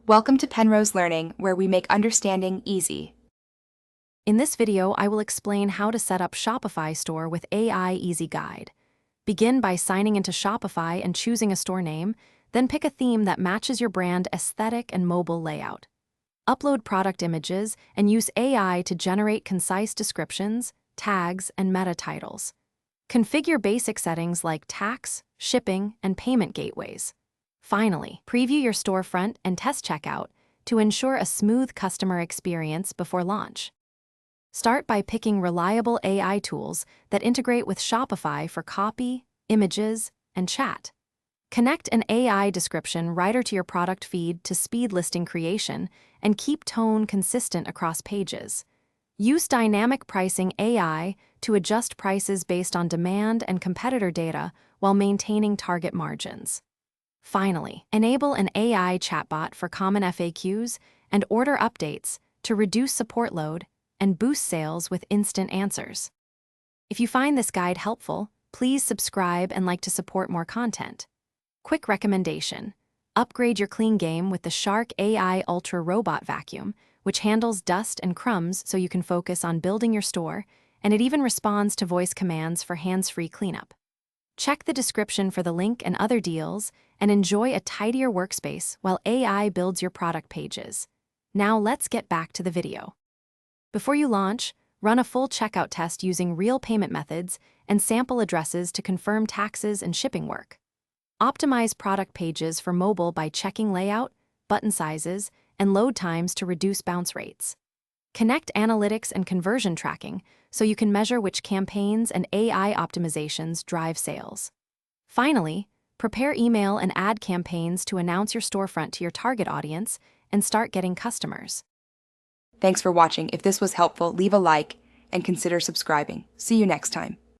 Welcome to Penrose Learning, where we make understanding easy. In this video, I will explain how to set up Shopify store with AI Easy Guide. Begin by signing into Shopify and choosing a store name, then pick a theme that matches your brand aesthetic and mobile layout. Upload product images and use AI to generate concise descriptions, tags, and meta titles. Configure basic settings like tax, shipping, and payment gateways. Finally, preview your storefront and test checkout to ensure a smooth customer experience before launch. Start by picking reliable AI tools that integrate with Shopify for copy, images, and chat. Connect an AI description writer to your product feed to speed listing creation and keep tone consistent across pages. Use dynamic pricing AI to adjust prices based on demand and competitor data while maintaining target margins. Finally, enable an AI chatbot for common FAQs and order updates to reduce support load and boost sales with instant answers. If you find this guide helpful, please subscribe and like to support more content. Quick recommendation: upgrade your clean game with the Shark AI Ultra Robot Vacuum, which handles dust and crumbs so you can focus on building your store, and it even responds to voice commands for hands-free cleanup. Check the description for the link and other deals, and enjoy a tidier workspace while AI builds your product pages. Now let's get back to the video. Before you launch, run a full checkout test using real payment methods and sample addresses to confirm taxes and shipping work. Optimize product pages for mobile by checking layout, button sizes, and load times to reduce bounce rates. Connect analytics and conversion tracking so you can measure which campaigns and AI optimizations drive sales. Finally, prepare email and ad campaigns to announce your storefront to your target audience and start getting customers. Thanks for watching. If this was helpful, leave a like and consider subscribing. See you next time.